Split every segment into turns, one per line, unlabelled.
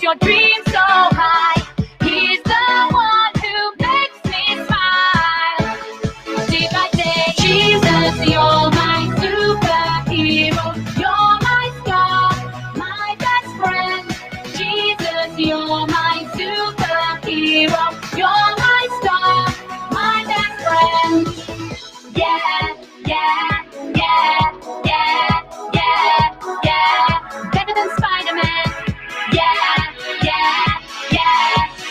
your dreams so high. He's the one who makes me smile. Day by day, Jesus, you're my superhero. You're my star, my best friend. Jesus, you're my superhero. You're my star, my best friend. Yeah, yeah, yeah, yeah, yeah, yeah. Better than Spider-Man. Yeah, yeah, yeah,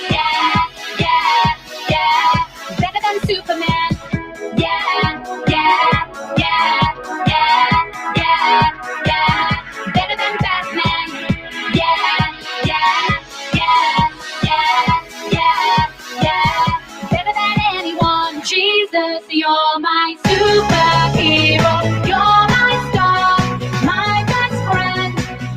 yeah, yeah, yeah. Better than Superman. Yeah, yeah, yeah, yeah, yeah, yeah. Better than Batman. Yeah, yeah, yeah, yeah, yeah, yeah. Better than anyone. Jesus, you're my superhero. You're my star, my best friend.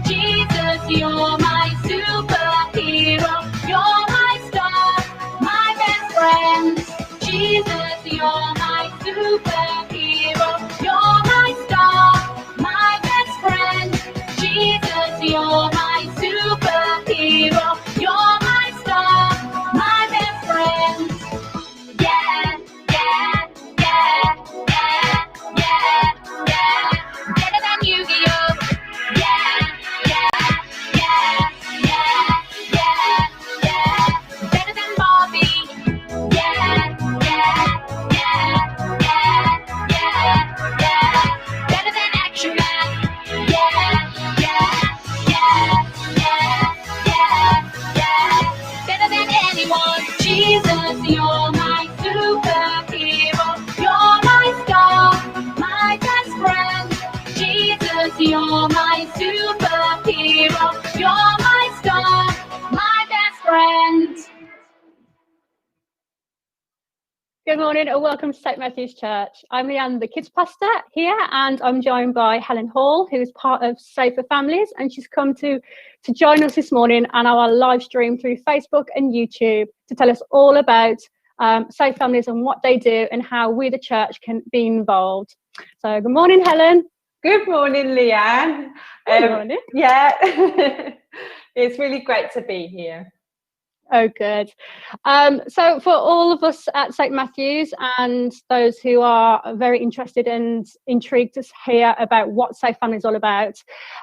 Jesus, you're my superhero. You're my star, my best friend. Jesus, you're my superhero. You're my star, my best friend. Jesus, you're my superhero. You're my star, my best friend. Yeah, yeah, yeah, yeah, yeah, yeah. Better than Yu-Gi-Oh! Yeah, yeah, yeah, yeah, yeah, yeah. Better than Barbie. Yeah, yeah, yeah, yeah, yeah, yeah. Better than Action Man. Yeah, yeah, yeah, yeah, yeah, yeah. Better than anyone. Jesus, you're my superhero. You're my star, my best friend. Jesus, you're my superhero. You're my star, my best friend.
Good morning and welcome to St Matthew's Church. I'm Leanne, the kids pastor here, and I'm joined by Helen Hall, who is part of Safer Families, and she's come to join us this morning on our live stream through Facebook and YouTube to tell us all about Safe Families and what they do and how we, the church, can be involved. So good morning, Helen.
Good morning, Leanne.
Good morning.
Yeah, it's really great to be here.
Oh, good. So for all of us at St Matthew's and those who are very interested and intrigued to hear about what Safe Family is all about,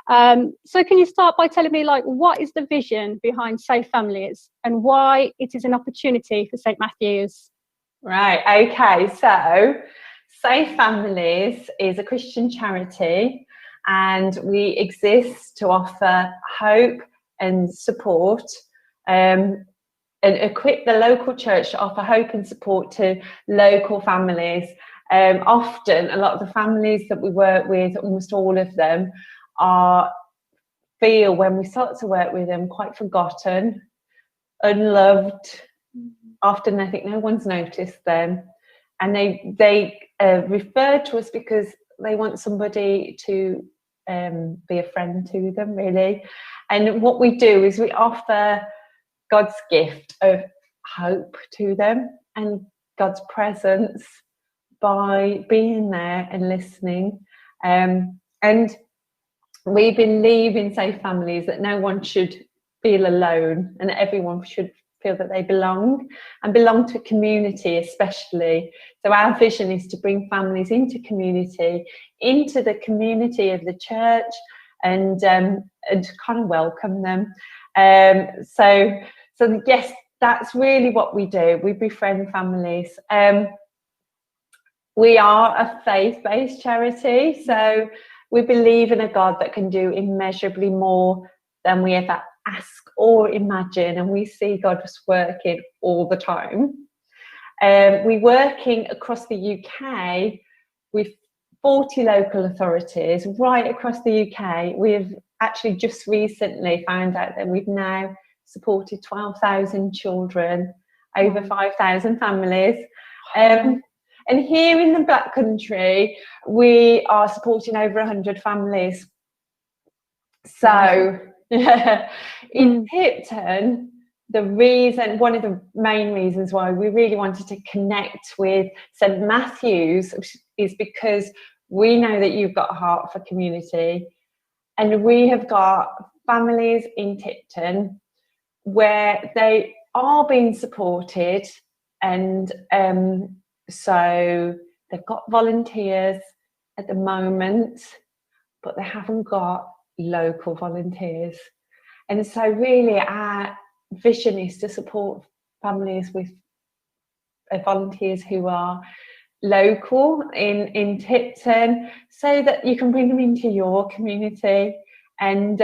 so can you start by telling me, like, what is the vision behind Safe Families and why it is an opportunity for St Matthew's?
Right, okay, so Safe Families is a Christian charity, and we exist to offer hope and support and equip the local church to offer hope and support to local families. Often, a lot of the families that we work with, almost all of them, feel when we start to work with them quite forgotten, unloved. Often they think no one's noticed them, and they refer to us because they want somebody to be a friend to them, really. And what we do is we offer God's gift of hope to them and God's presence by being there and listening. And we believe in Safe Families that no one should feel alone, and everyone should feel that they belong and belong to community, especially. So our vision is to bring families into the community of the church, and kind of welcome them. So yes, that's really what we do. We befriend families. We are a faith-based charity, so we believe in a God that can do immeasurably more than we ever ask or imagine, and we see God just working all the time. We're working across the UK with 40 local authorities right across the UK. We've actually just recently found out that we've now supported 12,000 children, over 5,000 families. And here in the Black Country, we are supporting over 100 families. So in Pipton, one of the main reasons why we really wanted to connect with St Matthew's is because we know that you've got a heart for community, and we have got families in Tipton where they are being supported, and so they've got volunteers at the moment, but they haven't got local volunteers. And so really our vision is to support families with volunteers who are local in Tipton, so that you can bring them into your community. And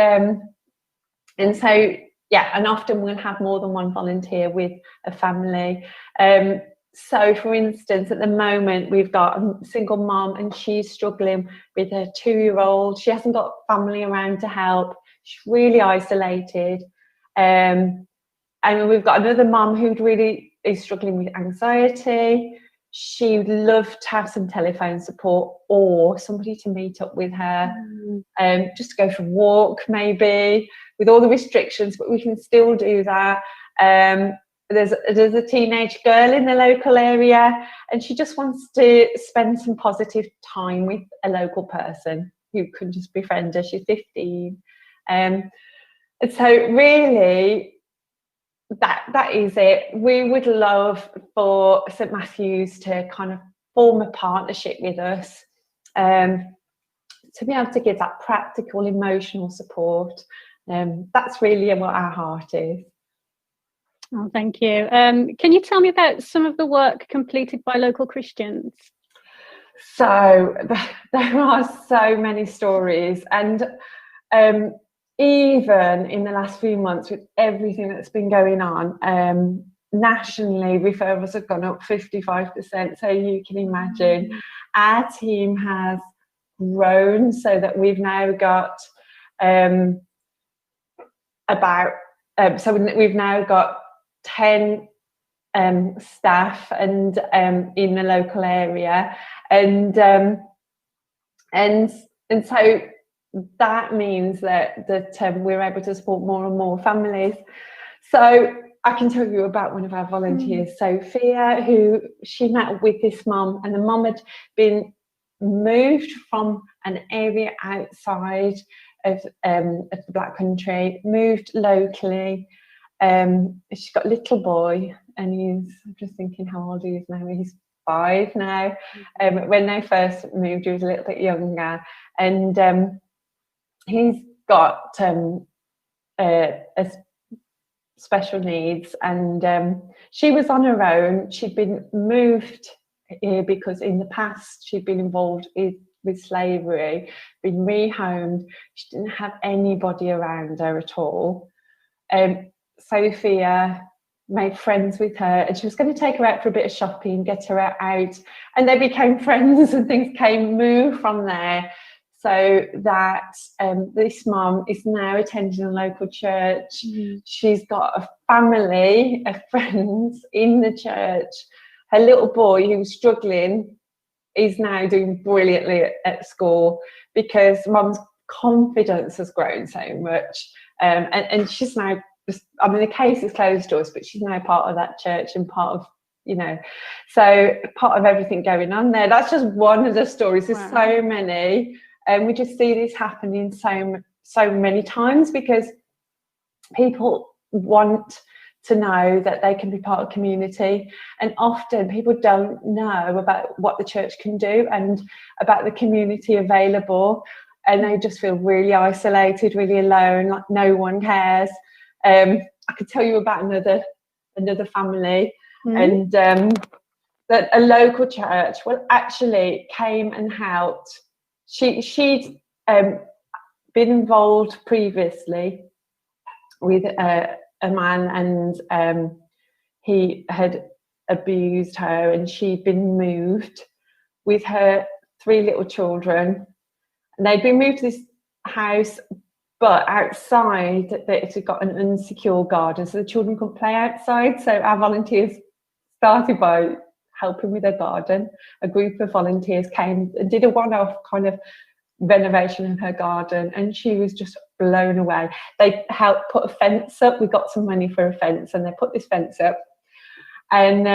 so yeah, and often we'll have more than one volunteer with a family. So for instance, at the moment we've got a single mom, and she's struggling with her 2-year-old. She hasn't got family around to help. She's really isolated. And we've got another mom who really is struggling with anxiety. She would love to have some telephone support or somebody to meet up with her, just to go for a walk maybe, with all the restrictions, but we can still do that. There's a teenage girl in the local area, and she just wants to spend some positive time with a local person who can just befriend her. She's 15. And so really, that is it. We would love for St Matthew's to kind of form a partnership with us, to be able to give that practical, emotional support. That's really what our heart is.
Oh, thank you. Can you tell me about some of the work completed by local Christians?
So there are so many stories, and even in the last few months, with everything that's been going on, nationally referrals have gone up 55%. So you can imagine our team has grown, so that we've now got we've now got 10 staff and in the local area, and so that means that we're able to support more and more families. So I can tell you about one of our volunteers, Sophia, who she met with this mum, and the mum had been moved from an area outside of the Black Country, moved locally. She's got a little boy, and I'm just thinking how old he is now. He's 5 now. When they first moved, he was a little bit younger, and he's got special needs, and she was on her own. She'd been moved here because in the past she'd been involved with slavery, been rehomed. She didn't have anybody around her at all. Sophia made friends with her, and she was going to take her out for a bit of shopping, get her out, and they became friends, and things moved from there. So that this mum is now attending a local church. She's got a family of friends in the church. Her little boy, who was struggling, is now doing brilliantly at school because mum's confidence has grown so much. And she's now just, I mean, the case is closed to us, but she's now part of that church and part of, so part of everything going on there. That's just one of the stories. There's so many. And we just see this happening so many times because people want to know that they can be part of community, and often people don't know about what the church can do and about the community available, and they just feel really isolated, really alone, like no one cares. I could tell you about another family, and that a local church actually came and helped. She'd been involved previously with a man, and he had abused her, and she'd been moved with her 3 little children, and they'd been moved to this house, but outside it had got an unsecure garden, so the children could play outside. So our volunteers started by helping with their garden. A group of volunteers came and did a one-off kind of renovation of her garden, and she was just blown away. They helped put a fence up. We got some money for a fence, and they put this fence up, and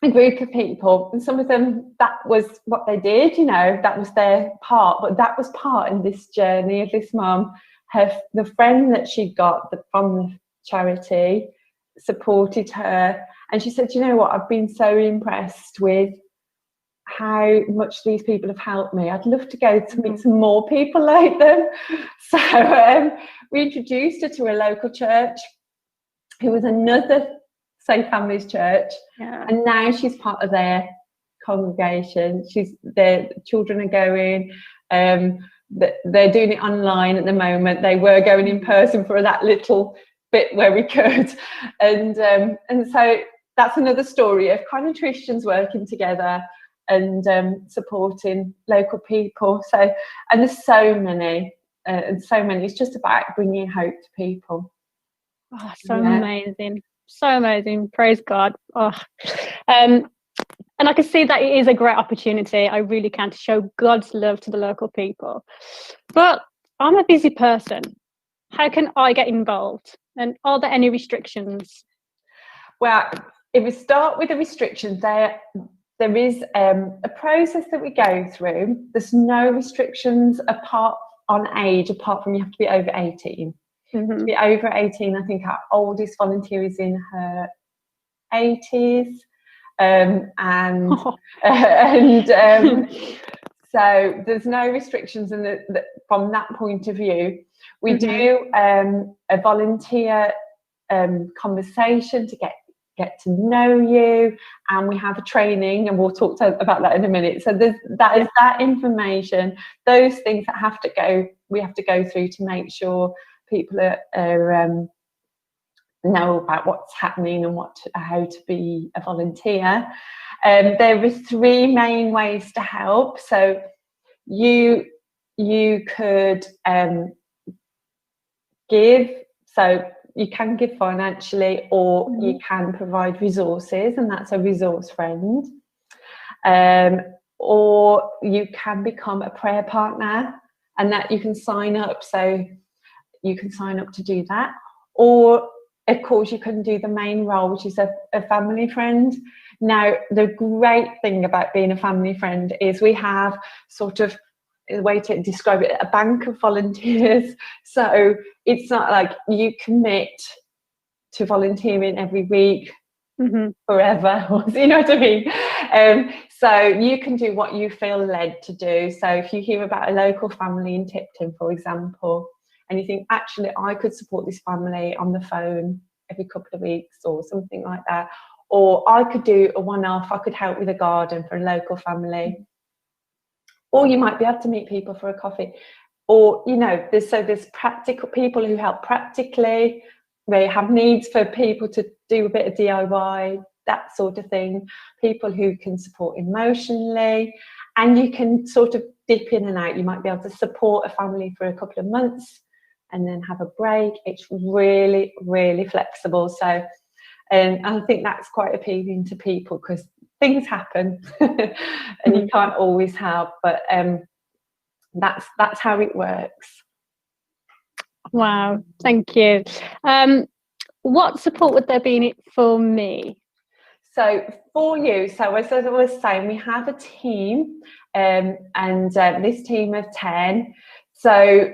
a group of people, and some of them, that was what they did, that was their part, but that was part in this journey of this mum. The friend that she got from charity, supported her, and she said, you know what, I've been so impressed with how much these people have helped me. I'd love to go to meet some more people like them. So we introduced her to a local church who was another Safe Families church, and now she's part of their congregation. Their children are going, they're doing it online at the moment. They were going in person for that little bit where we could, and so that's another story of kind of Christians working together and supporting local people. So, and there's so many, it's just about bringing hope to people.
Oh, so amazing, so amazing. Praise God. Oh, and I can see that it is a great opportunity. I really can, to show God's love to the local people. But I'm a busy person. How can I get involved? And are there any restrictions?
Well, if we start with the restrictions, there is a process that we go through. There's no restrictions apart from you have to be over 18.
Mm-hmm.
To be over 18, I think our oldest volunteer is in her 80s. So there's no restrictions from that point of view. We do a volunteer conversation to get to know you, and we have a training, and we'll talk about that in a minute. So is that information, those things that we have to go through to make sure people know about what's happening and how to be a volunteer. There are 3 main ways to help. So you could give, so you can give financially, or you can provide resources, and that's a resource friend. Or you can become a prayer partner, and that you can sign up. So you can sign up to do that. Or of course, you can do the main role, which is a family friend. Now, the great thing about being a family friend is we have sort of, a way to describe it, a bank of volunteers. So it's not like you commit to volunteering every week forever, you know what I mean? So you can do what you feel led to do. So if you hear about a local family in Tipton, for example, and you think, actually, I could support this family on the phone every couple of weeks or something like that, or I could do a one-off, I could help with a garden for a local family, or you might be able to meet people for a coffee, or, you know, there's practical people who help practically. They have needs for people to do a bit of DIY, that sort of thing, people who can support emotionally, and you can sort of dip in and out. You might be able to support a family for a couple of months and then have a break. It's really, really flexible. So, and I think that's quite appealing to people because things happen and you can't always help, but that's how it works.
Wow, thank you. What support would there be for me?
So for you, so as I was saying, we have a team, and this team of 10. So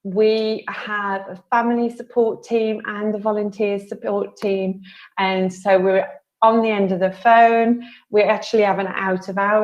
we have a family support team and a volunteer support team, and so we're on the end of the phone. We actually have an out of hours